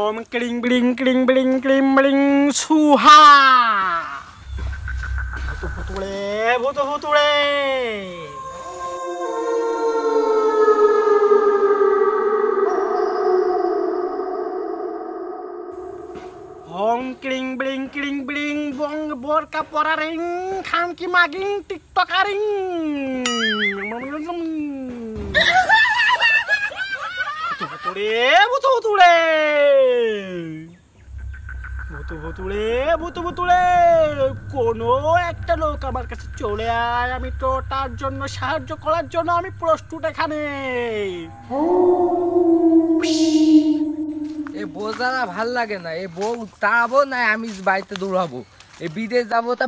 ওম ক্রিং ব্রিং ক্রিং ব্রিং ক্রিং ব্রিং সুহা ভূত ভুতুড়ে ওম ক্রিং ব্রিং ক্রিং ব্রিং বং বোরকা পরারিং খামকি মাগিং টিকটকারিং ভূত ভুতুড়ে কোনো একটা লোক আমার কাছে চলে আয়, আমি তো তার জন্য সাহায্য করার জন্য আমি প্রস্তুত এখানে। এই বোঝারা ভাল লাগে না, এই বউ তাড়াবো না আমি বাড়িতে দৌড়াবো। এই বিদেশ যাবো তা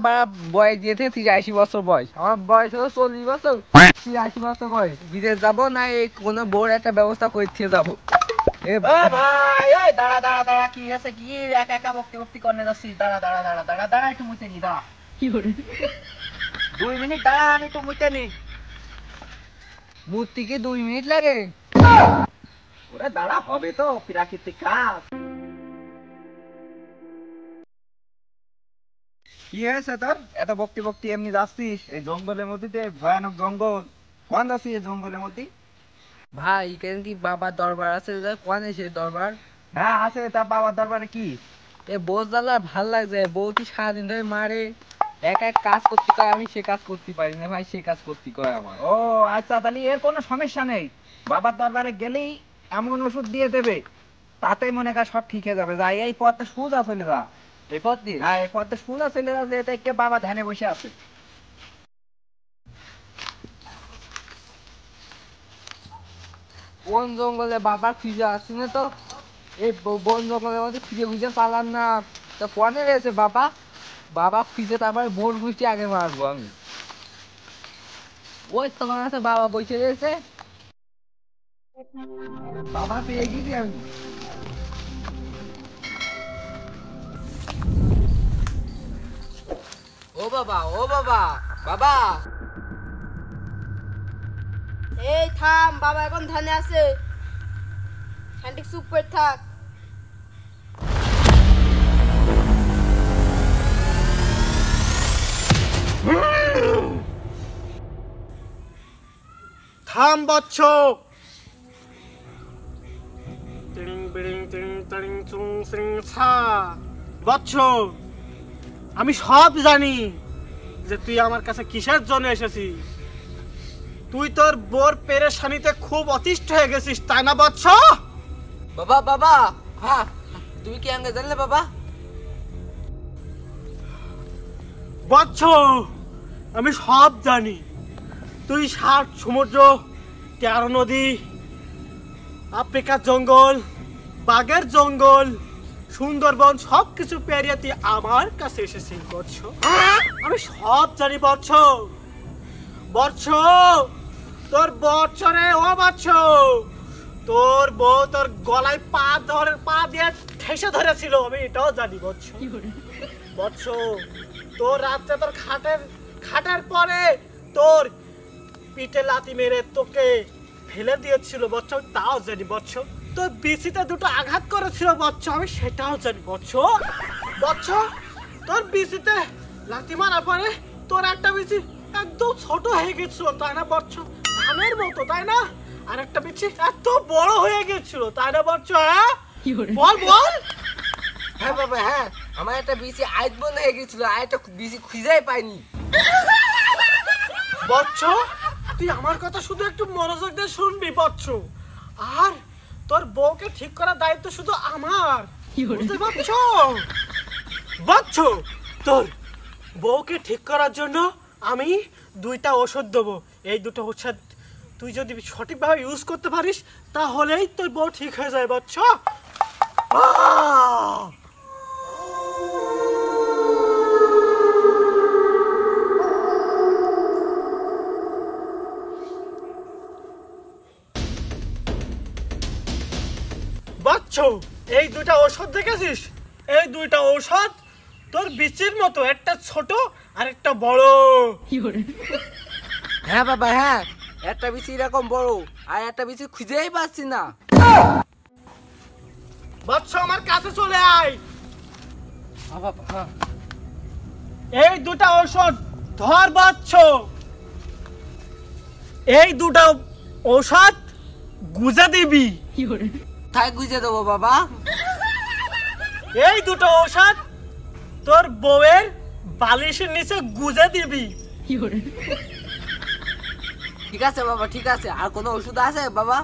বয়স যেতে 83 বছর বয়স, আমার বয়স হলো 40 বছর, 83 বছর বয়স। বিদেশ যাবো না এই কোনো বউর একটা ব্যবস্থা করে যাবো। কি আছে কি একা একা বক্তি করতে যাচ্ছিস? দাঁড়া একটু মুছে নি, দাঁড়া 2 মিনিট দাঁড়া, আমি একটু মুছে নি। মূর্তি কি 2 মিনিট লাগে? ওরে দাঁড়া, হবে তো, প্রাকৃতিক কাজ। কি হয়েছে তোর? এত বক্তি এমনি যাচ্ছিস এই জঙ্গলের মধ্যে? ভয়ানক জঙ্গল, কোন যাচ্ছিস এই জঙ্গলের মধ্যে? ভাই কেন কি বাবার দরবার আছে? কোন এসে দরবার? হ্যাঁ আছে, তা বাবার দরবারে কি? এ বউ জ্বালা ভাল লাগছে, বউ কি সারাদিন ধরে মারে, এক কাজ করতে কয়, আমি সে কাজ করতে পারি না ভাই, সে কাজ করতে কয় আমার। ও আচ্ছা, তাহলে এর কোনো সমস্যা নেই, বাবার দরবারে গেলেই এমন ওষুধ দিয়ে দেবে, তাতেই মনে কর সব ঠিক হয়ে যাবে। যাই এই পথটা সোজা চলে যা, এই পথ দিয়ে, হ্যাঁ এই পথটা সোজা চলে যা, যে কে বাবা ধ্যানে বসে আছে। বন জঙ্গলে বাবার খুঁজে আসছে না তো, এই বন জঙ্গলের মধ্যে খুঁজে পালাম না তো, কনে রয়েছে বাবা খুঁজে তারপরে বোন গুছি আগে মারবো আমি। ওই তোমার কাছে বাবা বসে রয়েছে, বাবা পেয়ে গেছি আমি। ও বাবা বাবা। এই থাম, বাবা এখন ধ্যানে আছে, খান্ডিক চুপ করে থাক। থাম বচ্চ। টিং বিড়িং টিং টাং চুং সিং ছা। বচ্চ, আমি সব জানি যে তুই আমার কাছে কিসের জন্য এসেছিস। তুই তোর বোর পেরেশানিতে খুব অতিষ্ঠ হয়ে গেছিস, তাই না বচ্চ? বাবা হ্যাঁ, তুমি কি আগে জানলে বাবা? বচ্চ, আমি সব জানি। তুই 7 সমুদ্র, 13 নদী, আফ্রিকার জঙ্গল, বাঘের জঙ্গল, সুন্দরবন সবকিছু পেরিয়ে তুই আমার কাছে এসেছিস বৎস। আমি সব জানি বৎস। তোর বৎসরে ও বৎস, তোর বউ তোর গলায় পা দিয়ে ঠেসে ধরেছিল, আমি এটাও জানি বৎস। বৎস, তোর রাত্রে তোর খাটের পরে তোর পিঠে লাথি মেরে তোকে ফেলে দিয়েছিল বৎস, তাও জানি বৎস। তোর বিচিতে 2টো আঘাত করেছিল বৎস, আমি সেটাও জানি বৎস। তোর বিচিতে লাথি মারার পরে তোর একটা বিচি একদম ছোট হয়ে গেছিল, তাই না বৎস? ধানের মতো, তাই না? আর একটা বিচি এত বড় হয়ে গেছিল, তাই না বৎস? হ্যাঁ বল। হ্যাঁ বাবা হ্যাঁ, আমার একটা বিসি আইত বন্ধ হয়ে গেছিল, আর একটা বিসি খুঁজেই পাইনি। বৎস, তুই আমার কথা শুধু একটু মনোযোগ দিয়ে শুনবি বৎস। আর তোর বউকে ঠিক করার দায়িত্ব শুধু আমার, বুঝতে পারছো বৎস? তোর বউকে ঠিক করার জন্য আমি 2টা ওষুধ দেবো। এই 2টো ওষুধ তুই যদি সঠিকভাবে ইউজ করতে পারিস তাহলেই তোর বউ ঠিক হয়ে যায় বৎস। বৎস, এই 2টা ঔষধ দেখেছিস? এই 2টা ঔষধ তোর বিচির মতো, একটা ছোট আর একটা বড়। হ্যাঁ বাবা হ্যাঁ, একটা বিচি এরকম বড়, আর একটা বিচি খুঁজেই পাচ্ছি না। বৎস আমার কাছে চলে আয়। বাবা এই দুটা ঔষধ ধর বৎস। এই দুটা ঔষধ গুজে দিবি। তাই গুজে দেবো বাবা। এই দুটো ঔষধ তোর বউয়ের বালিশের নিচে গুজে দিবি। ঠিক আছে বাবা, ঠিক আছে। আর কোনো ওষুধ আছে বাবা?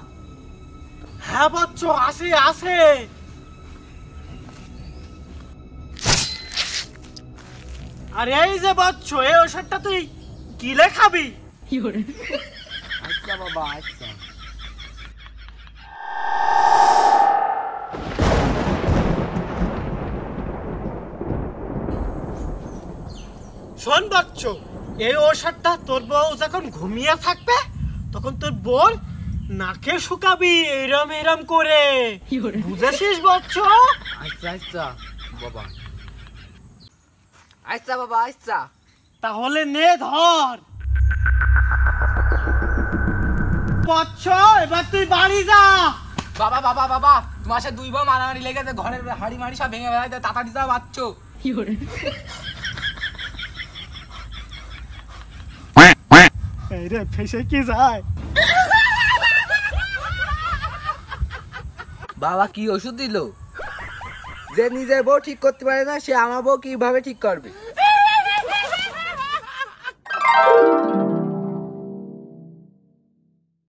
হ্যাঁ বৎস, আছে আছে। আর এই যে বৎস, এই ঔষধটা তুই গিলে খাবি। আচ্ছা বাবা, আচ্ছা। শোন বৎস, এই ঔষধটা তোর বউ যখন ঘুমিয়ে থাকবে তখন তোর বউর নাকে শুকাবি এরম এরম করে। বুঝেছিস বৎস? আচ্ছা আচ্ছা বাবা, আচ্ছা বাবা, আচ্ছা। তাহলে নে ধর বৎস, এবার তুই বাড়ি যা। বাবা বাবা বাবা, তোমার সাথে দুইবার মারামারি লেগেছে, ঘরের হাড়ি মারি সব ভেঙে বেড়াইতে, তাড়াতাড়ি যাও বাচ্চো। এই রে ফেসে কি যায়। বাবা কি ওষুধ দিল? যে নিজের বউ ঠিক করতে পারে না, সে আমার বউ কিভাবে ঠিক করবে?